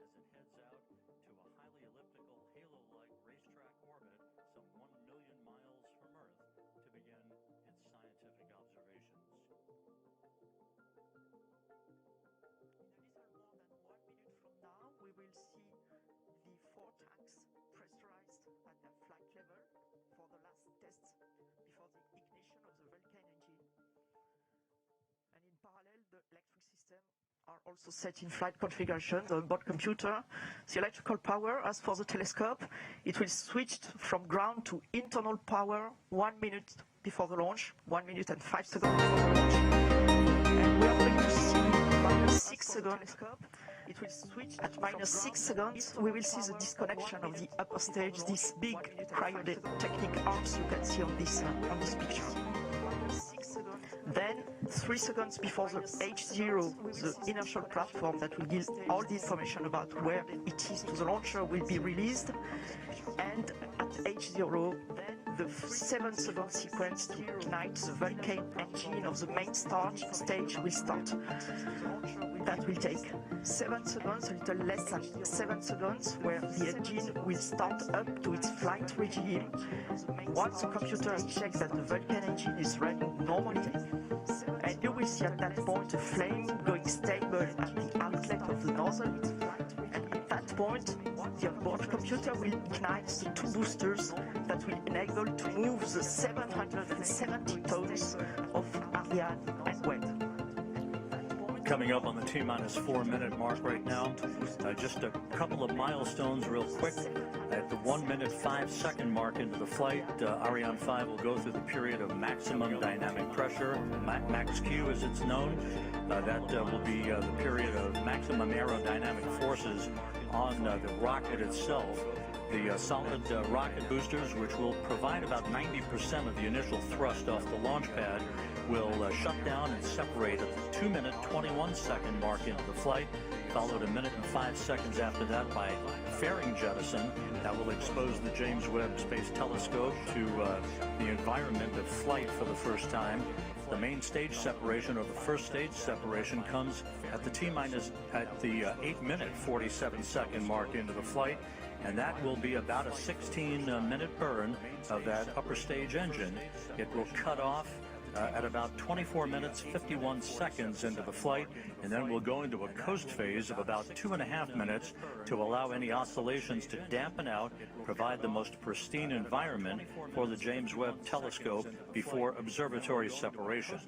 as it heads out to a highly elliptical halo-like racetrack orbit some 1 million miles from Earth to begin its scientific observations. In a little more than 1 minute from now, we will see the 4 tanks pressurized at their flight level for the last tests before the ignition of the Vulcan engine. And in parallel, the electric system are also set in flight configuration, the onboard computer. The electrical power, as for the telescope, it will switch from ground to internal power 1 minute before the launch, 1 minute and 5 seconds before the launch. And we are going to see minus 6 seconds. It will switch at minus 6 seconds. We will see the disconnection of the upper stage, these big cryotechnic arms you can see on this picture. Then, 3 seconds before the H0, the inertial platform that will give all the information about where it is to the launcher will be released. And at H0, the 7-second sequence to ignite the Vulcan engine of the main stage will start. That will take 7 seconds, a little less than 7 seconds, where the engine will start up to its flight regime. Once the computer has checked that the Vulcan engine is running normally, and you will see at that point a flame going stable at the outlet of the nozzle. And at that point, the onboard computer will ignite the 2 boosters that will enable to move the 770 tons of Ariane and Webb. Coming up on the T-minus 4 minute mark right now, just a couple of milestones real quick. At the 1 minute 5 second mark into the flight, Ariane 5 will go through the period of maximum dynamic pressure, max Q as it's known. That will be the period of maximum aerodynamic forces on the rocket itself. The solid rocket boosters, which will provide about 90% of the initial thrust off the launch pad, will shut down and separate at the 2 minute 21 second mark into the flight, followed 1 minute and 5 seconds after that by fairing jettison. That will expose the James Webb Space Telescope to the environment of flight for the first time. The main stage separation, or the first stage separation, comes at the 8 minute 47 second mark into the flight, and that will be about a 16-minute burn of that upper stage engine. It will cut off at about 24 minutes 51 seconds into the flight, and then we'll go into a coast phase of about 2.5 minutes to allow any oscillations to dampen out, provide the most pristine environment for the James Webb Telescope before observatory separation.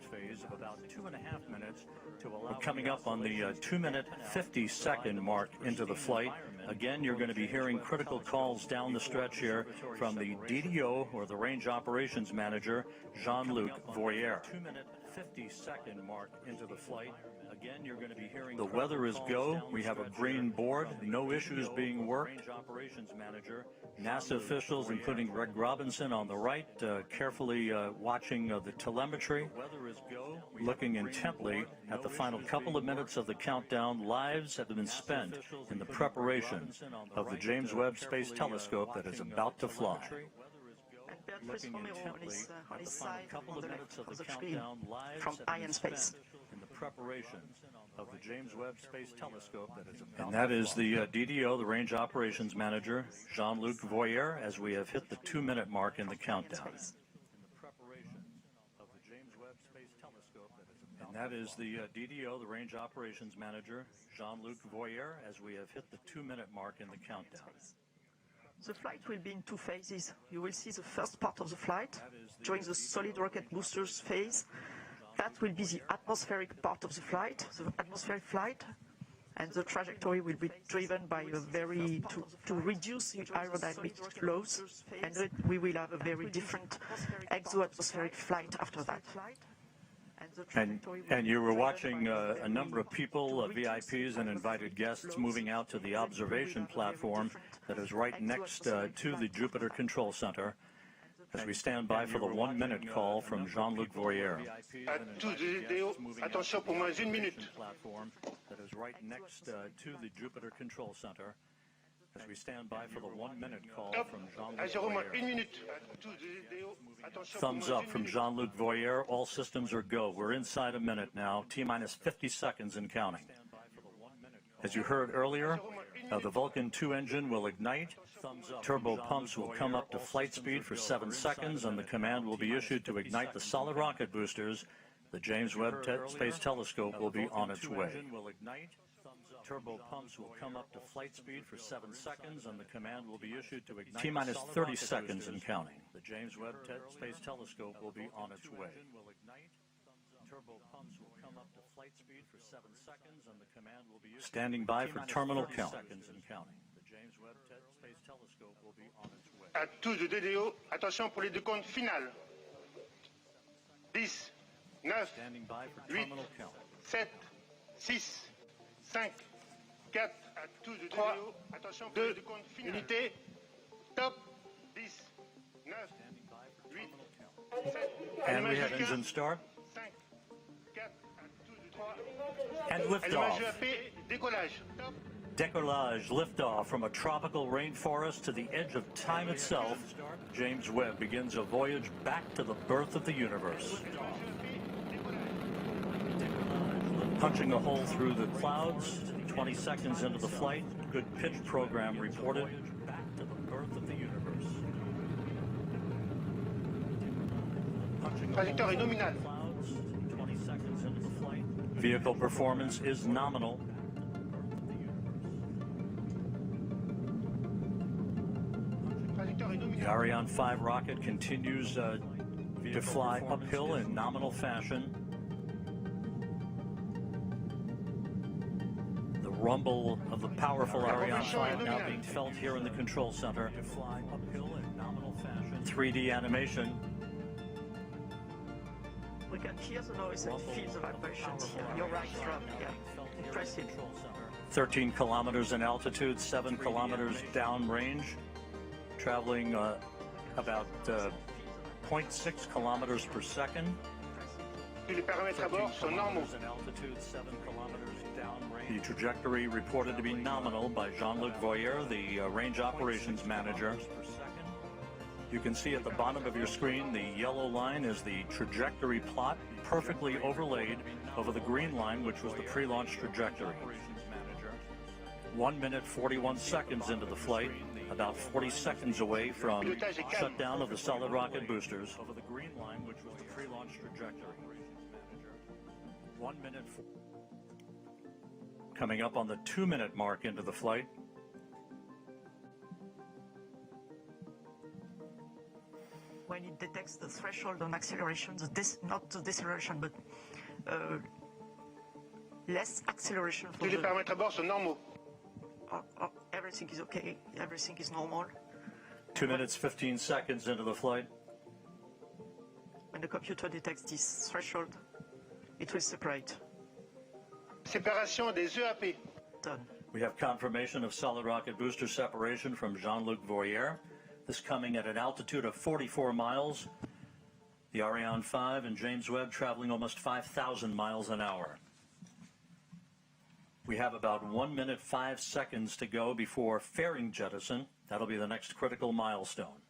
We're coming up on the 2 minute 50 second mark into the flight. Again, you're going to be hearing critical calls down the stretch here from the DDO, or the Range Operations Manager, Jean-Luc Voyer. 2 minute 50 second mark into the flight. Again, you're going to be hearing the weather is go. We have a green board, no issues being worked. Range Operations Manager, NASA officials, including Greg Robinson on the right, carefully watching the telemetry, looking intently at the final couple of minutes of the countdown. Lives have been spent in the preparation of the James Webb Space Telescope that is about to fly. Looking intently at the final couple of minutes of the countdown, lives from Iron Space in the preparation of the James Webb Space Telescope that is about to fly. And that is the DDO, the Range Operations Manager, Jean-Luc Voyer, as we have hit the 2 minute mark in the countdown. And that is the DDO, the Range Operations Manager, Jean-Luc Voyer, as we have hit the 2 minute mark in the countdown. The flight will be in 2 phases. You will see the first part of the flight during the solid rocket boosters phase. That will be the atmospheric part of the flight, the atmospheric flight, and the trajectory will be driven by to reduce the aerodynamic loads, and we will have a very different exo-atmospheric flight after that. And you were watching a number of people, VIPs and invited guests, moving out to the observation platform that is right next to the Jupiter Control Center, as we stand by for the 1 minute call from Jean-Luc Voyer. Attention pour moins 1 minute. That is right next to the Jupiter Control Center, as we stand by for the 1 minute call from Jean-Luc Voyer. Thumbs up from Jean-Luc Voyer. All systems are go. We're inside a minute now. T-minus 50 seconds and counting. As you heard earlier, The Vulcan 2 engine will ignite. Turbo pumps will come up to flight speed for 7 seconds, and the command will be issued to ignite the solid rocket boosters. The James Webb Space Telescope will be on its way. Turbo pumps will come up to flight speed for 7 seconds, and the command will be issued to ignite. T-minus 30 seconds and counting. The James Webb Space Telescope will be on its way. Turbo pumps will come up to flight speed for 7 seconds, and the command will be issued. Standing by for terminal count. Seconds and counting. The James Webb Space Telescope will be on its way. À tous de DDO, attention pour les décomptes finales. 10, 9, 8, 7, 6, 5, 4, 3, 2, unité, top, 10, 9, 8, 7, and we have engine start. 5, 4, 3, and liftoff. décollage, top. Decollage, liftoff from a tropical rainforest to the edge of time itself. James Webb begins a voyage back to the birth of the universe. Punching a hole through the clouds, 20 seconds into the flight, good pitch program reported. Back to the birth of the universe. Trajectoire est nominale. 20 seconds into the flight. Vehicle performance is nominal. The Ariane 5 rocket continues to fly uphill in nominal fashion. The rumble of the powerful Ariane 5 now being felt here in the control center. To fly uphill in nominal fashion. 3D animation. We can hear the noise and feel the vibrations here. You're right, Rob. Yeah, impressive. 13 kilometers in altitude, 7 kilometers downrange. Traveling about 0.6 kilometers per second. Les paramètres à bord sont normaux. The trajectory reported to be nominal by Jean-Luc Voyer, the range operations manager. You can see at the bottom of your screen the yellow line is the trajectory plot, perfectly overlaid over the green line, which was the pre-launch trajectory. 1 minute 41 seconds into the flight, about 40 seconds away from shutdown of the solid rocket boosters. Over the green line, which was the pre-launch trajectory. 1 minute. Coming up on the 2-minute mark into the flight. When it detects the threshold on acceleration, not the deceleration, but less acceleration for Tous les paramètres à bord sont normaux. Everything is okay, everything is normal. 2 minutes 15 seconds into the flight. When the computer detects this threshold, it will separate. Séparation des EAP. Done. We have confirmation of solid rocket booster separation from Jean-Luc Voyer. This coming at an altitude of 44 miles. The Ariane 5 and James Webb traveling almost 5,000 miles an hour. We have about 1 minute 5 seconds to go before fairing jettison. That'll be the next critical milestone.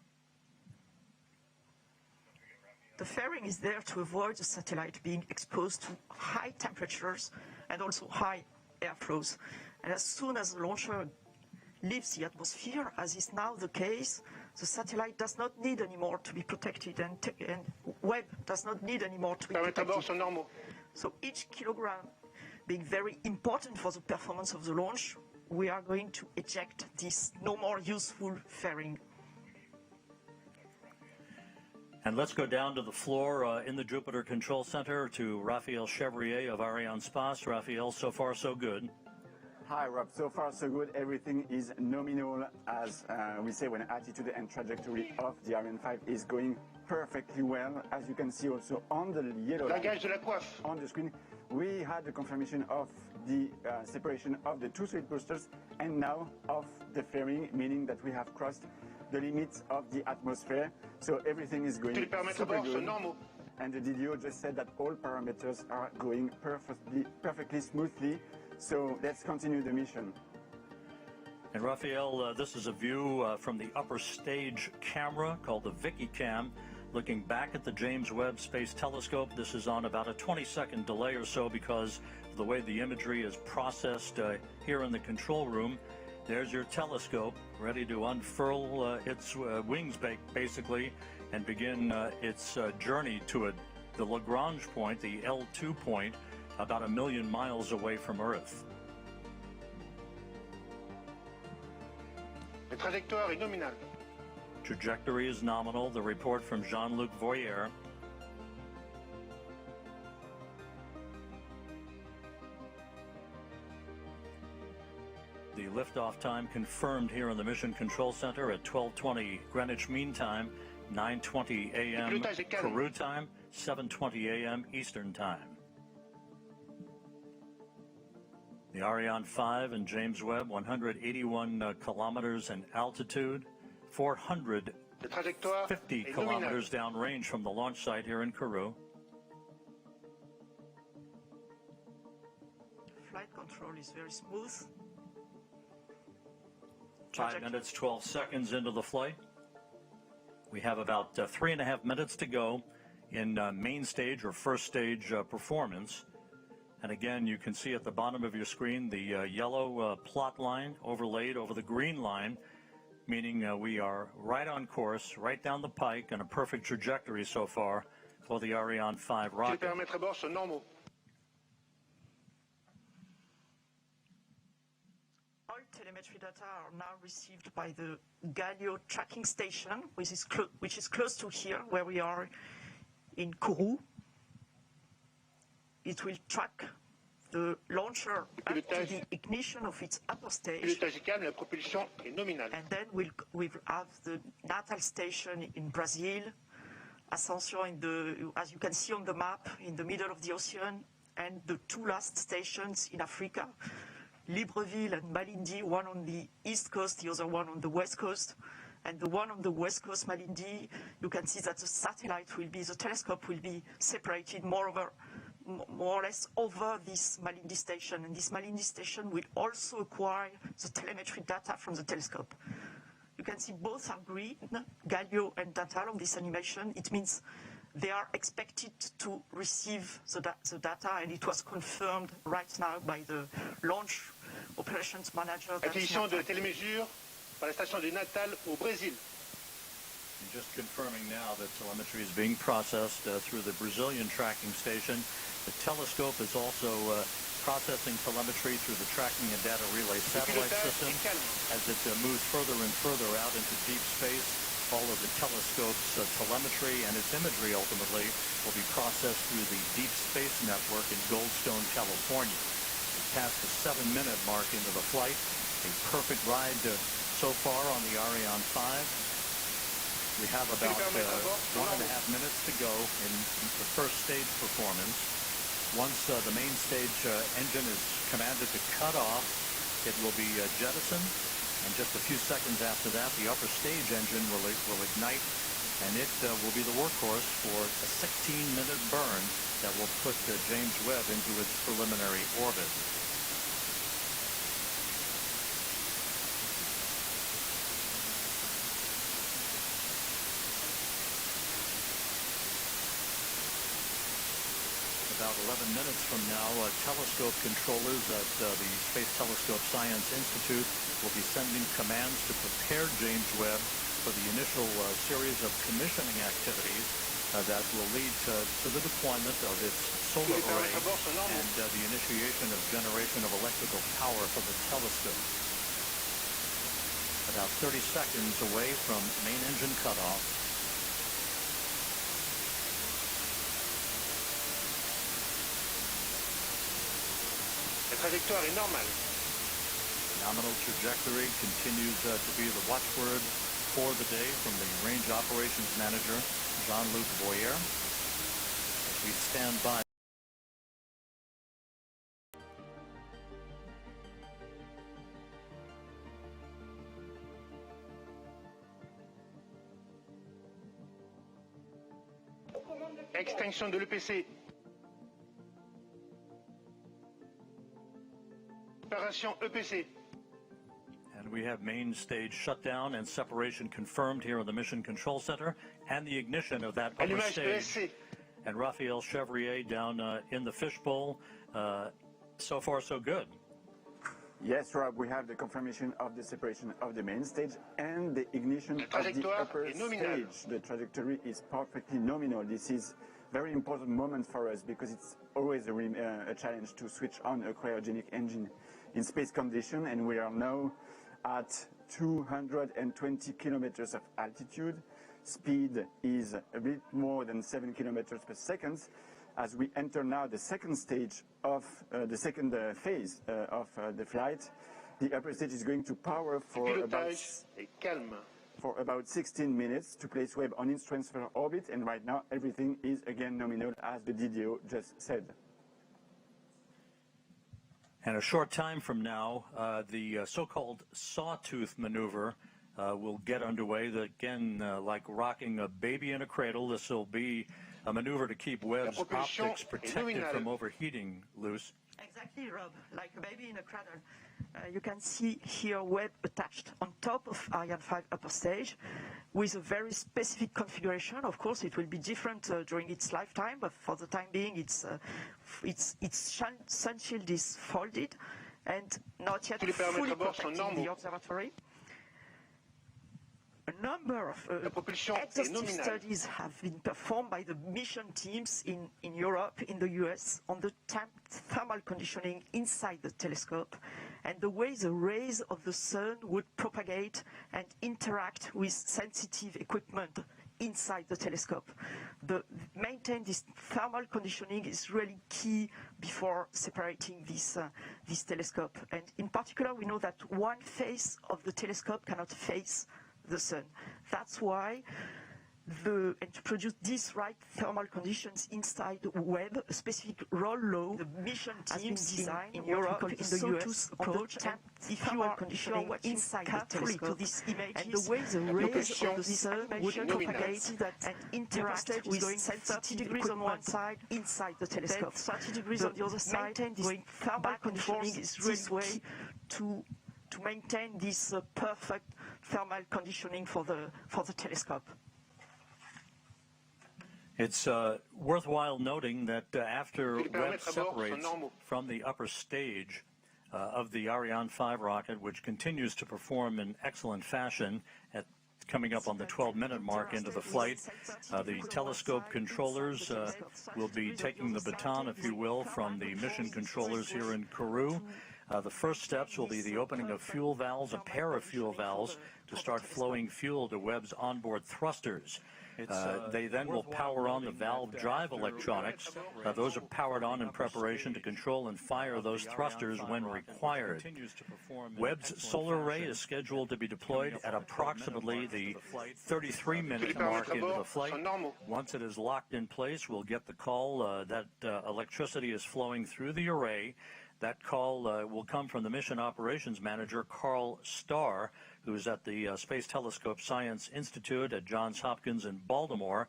The fairing is there to avoid the satellite being exposed to high temperatures and also high airflows. And as soon as the launcher leaves the atmosphere, as is now the case, the satellite does not need anymore to be protected, and Webb does not need anymore to be protected. Paramètres à bord sont normaux. So each kilogram being very important for the performance of the launch, we are going to eject this no more useful fairing. And let's go down to the floor in the Jupiter Control Center to Raphael Chevrier of Arianespace. Raphael, so far so good. Hi Rob, so far so good. Everything is nominal, as we say, when attitude and trajectory of the Ariane 5 is going perfectly well. As you can see also on the yellow line, Lagage de la coiffe. on the screen, we had the confirmation of the separation of the two solid boosters and now of the fairing, meaning that we have crossed the limits of the atmosphere. So everything is going Tous les paramètres à super bord sont good. normaux. And the DDO just said that all parameters are going perfectly smoothly. So let's continue the mission. And Raphael, this is a view from the upper stage camera called the Vicky Cam, looking back at the James Webb Space Telescope. This is on about a 20-second delay or so because of the way the imagery is processed here in the control room. There's your telescope ready to unfurl its wings basically and begin its journey to the Lagrange point, the L2 point, about 1 million miles away from Earth. La trajectoire est nominale. Trajectory is nominal. The report from Jean-Luc Voyer. The liftoff time confirmed here in the Mission Control Center at 12:20 Greenwich Mean Time, 9:20 a.m. Peru time, 7:20 a.m. Eastern Time. The Ariane 5 and James Webb, 181 kilometers in altitude, 450 kilometers downrange from the launch site here in Kourou. Flight control is very smooth. 5 minutes, 12 seconds into the flight. We have about 3.5 minutes to go in main stage or first stage performance. And again, you can see at the bottom of your screen the yellow plot line overlaid over the green line, meaning we are right on course, right down the pike, and a perfect trajectory so far for the Ariane 5 rocket. Les paramètres à bord sont normaux. All telemetry data are now received by the Galileo tracking station, which is close to here, where we are in Kourou. It will track the launcher up to the ignition of its upper stage. Pilotage est calme, la propulsion est nominale. And then we'll have the Natal station in Brazil, Ascension as you can see on the map, in the middle of the ocean, and the two last stations in Africa, Libreville and Malindi, one on the east coast, the other one on the west coast. And the one on the west coast, Malindi, you can see that the telescope will be separated more or less over this Malindi station. And this Malindi station will also acquire the telemetry data from the telescope. You can see both are green, Galileo and Natal on this animation. It means they are expected to receive the data, and it was confirmed right now by the launch operations manager. Acquisition de télémesures par la station de Natal au Brésil. And just confirming now that telemetry is being processed through the Brazilian tracking station. The telescope is also processing telemetry through the tracking and data relay satellite system. As it moves further and further out into deep space, all of the telescope's telemetry and its imagery ultimately will be processed through the Deep Space Network in Goldstone, California. We passed the 7-minute mark into the flight. A perfect ride so far on the Ariane 5. We have about 1.5 minutes to go in the first stage performance. Once the main stage engine is commanded to cut off, it will be jettisoned, and just a few seconds after that, the upper stage engine will ignite, and it will be the workhorse for a 16-minute burn that will put James Webb into its preliminary orbit. About 11 minutes from now, telescope controllers at the Space Telescope Science Institute will be sending commands to prepare James Webb for the initial series of commissioning activities that will lead to the deployment of its solar array and the initiation of generation of electrical power for the telescope. About 30 seconds away from main engine cutoff. La trajectoire est normale. Nominal trajectory continues to be the watchword for the day from the Range Operations Manager, Jean-Luc Voyer. As we stand by. Extinction de l'EPC. Opération EPC. And we have main stage shutdown and separation confirmed here in the Mission Control Center, and the ignition of that upper stage. And Raphael Chevrier down in the fishbowl. So far, so good. Yes, Rob, we have the confirmation of the separation of the main stage and the ignition of the upper stage. The trajectory is perfectly nominal. This is a very important moment for us because it's always a challenge to switch on a cryogenic engine in space condition, and we are now at 220 kilometers of altitude. Speed is a bit more than 7 kilometers per second. As we enter now the second stage of the second phase of the flight, the upper stage is going to power for about 16 minutes to place Webb on its transfer orbit, and right now everything is again nominal, as the DDO just said. And a short time from now, the so-called sawtooth maneuver will get underway. Again, like rocking a baby in a cradle, this will be a maneuver to keep Webb's optics protected from overheating, Luce. Exactly, Rob, like a baby in a cradle. You can see here Webb attached on top of Ariane 5 upper stage with a very specific configuration. Of course, it will be different during its lifetime, but for the time being, its sun shield is folded and not yet fully protecting the observatory. A number of exhaustive studies have been performed by the mission teams in Europe, in the US, on the thermal conditioning inside the telescope and the way the rays of the sun would propagate and interact with sensitive equipment inside the telescope. Maintain this thermal conditioning is really key before separating this telescope. And in particular, we know that one face of the telescope cannot face the sun. That's why and to produce these right thermal conditions inside Webb, a specific roll law the mission teams designed in Europe, in the US, approach, and if you are conditioning inside the telescope, to this image, and the way the rays of the sun would propagate and interact with 30 degrees on one side inside the telescope, 30 degrees on the other side, going thermal conditioning is really key to maintain this perfect thermal conditioning for the telescope. It's worthwhile noting that after Webb separates from the upper stage of the Ariane 5 rocket, which continues to perform in excellent fashion coming up on the 12-minute mark into the flight, the telescope controllers will be taking the baton, if you will, from the mission controllers here in Kourou. The first steps will be the opening of fuel valves, a pair of fuel valves, to start flowing fuel to Webb's onboard thrusters. They then will power on the valve drive electronics. Those are powered on in preparation to control and fire those thrusters when required. Webb's solar array is scheduled to be deployed at approximately the 33-minute mark into the flight. Once it is locked in place, we'll get the call that electricity is flowing through the array. That call will come from the Mission Operations Manager, Carl Starr, who's at the Space Telescope Science Institute at Johns Hopkins in Baltimore.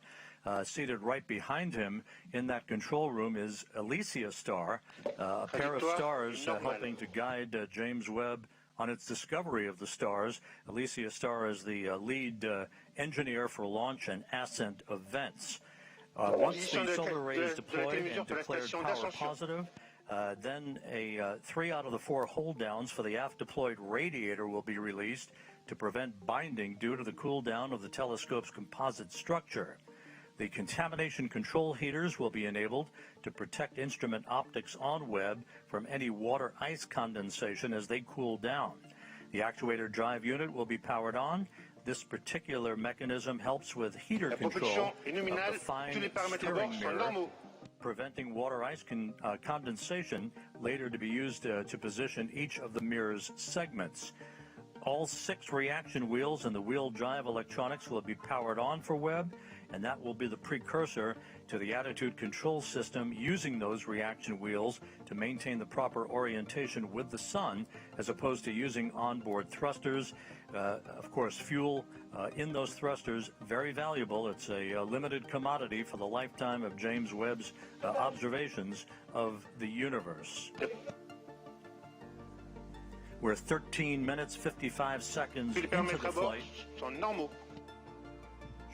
Seated right behind him in that control room is Alicia Starr, a pair of stars helping to guide James Webb on its discovery of the stars. Alicia Starr is the lead engineer for launch and ascent events. Once the solar array is deployed and declared power positive, then 3 out of the 4 hold downs for the aft deployed radiator will be released to prevent binding due to the cool down of the telescope's composite structure. The contamination control heaters will be enabled to protect instrument optics on Webb from any water ice condensation as they cool down. The actuator drive unit will be powered on. This particular mechanism helps with heater control of the fine steering mirror, preventing water ice condensation, later to be used to position each of the mirror's segments. All 6 reaction wheels and the wheel drive electronics will be powered on for Webb, and that will be the precursor to the attitude control system using those reaction wheels to maintain the proper orientation with the sun, as opposed to using onboard thrusters. Of course, fuel in those thrusters, very valuable. It's a limited commodity for the lifetime of James Webb's observations of the universe. We're 13 minutes, 55 seconds into the flight.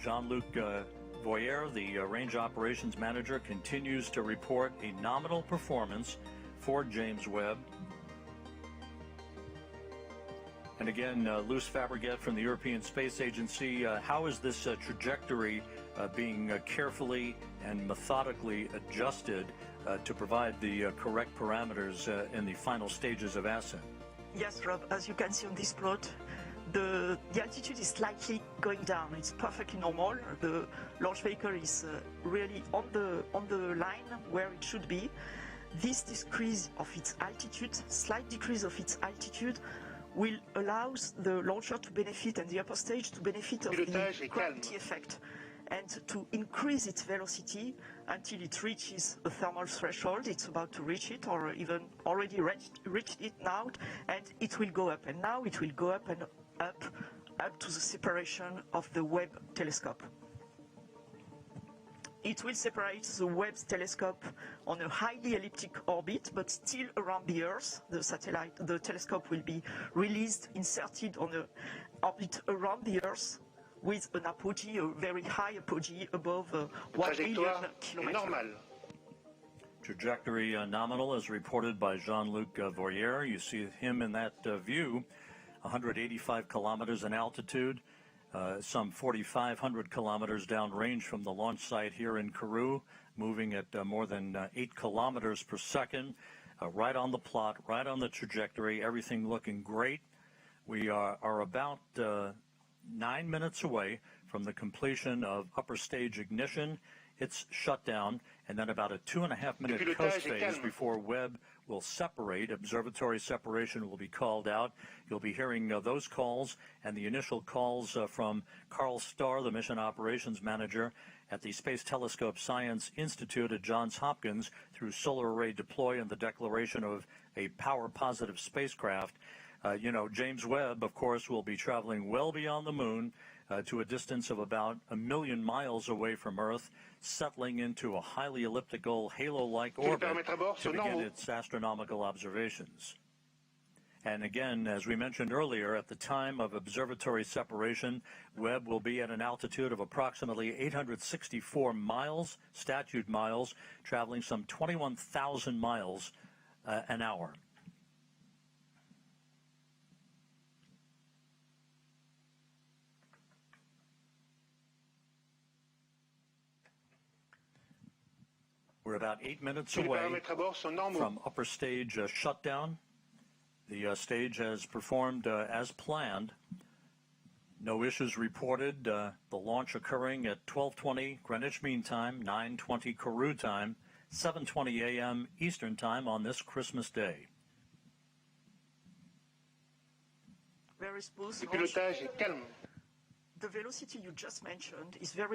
Jean-Luc Voyer, the Range Operations Manager, continues to report a nominal performance for James Webb. And again, Luce Fabregat from the European Space Agency, how is this trajectory being carefully and methodically adjusted to provide the correct parameters in the final stages of ascent? Yes, Rob, as you can see on this plot, the altitude is slightly going down. It's perfectly normal. The launch vehicle is really on the line where it should be. This decrease of its altitude, slight decrease of its altitude, will allow the launcher to benefit and the upper stage to benefit of the gravity effect and to increase its velocity until it reaches a thermal threshold. It's about to reach it, or even already reached it now, and it will go up. And now it will go up and up to the separation of the Webb telescope. It will separate the Webb telescope on a highly elliptic orbit, but still around the Earth. The telescope will be released, inserted on an orbit around the Earth, with an apogee, a very high apogee above 1 million kilometers. Trajectory nominal as reported by Jean-Luc Voyer. You see him in that view, 185 kilometers in altitude, some 4,500 kilometers downrange from the launch site here in Kourou, moving at more than 8 kilometers per second, right on the plot, right on the trajectory, everything looking great. We are about 9 minutes away from the completion of upper stage ignition. It's shut down, and then about a 2.5-minute coast phase before Webb will separate. Observatory separation will be called out. You'll be hearing those calls and the initial calls from Carl Starr, the mission operations manager at the Space Telescope Science Institute at Johns Hopkins, through solar array deploy and the declaration of a power-positive spacecraft. James Webb, of course, will be traveling well beyond the moon to a distance of about 1 million miles away from Earth, settling into a highly elliptical, halo-like orbit to begin its astronomical observations. And again, as we mentioned earlier, at the time of observatory separation, Webb will be at an altitude of approximately 864 miles, statute miles, traveling some 21,000 miles an hour. We're about 8 minutes away from upper stage shutdown. The stage has performed as planned. No issues reported. The launch occurring at 12:20 Greenwich Mean Time, 9:20 Kourou time, 7:20 a.m. Eastern Time on this Christmas Day. Very smooth. Le pilotage est calme. The velocity you just mentioned is very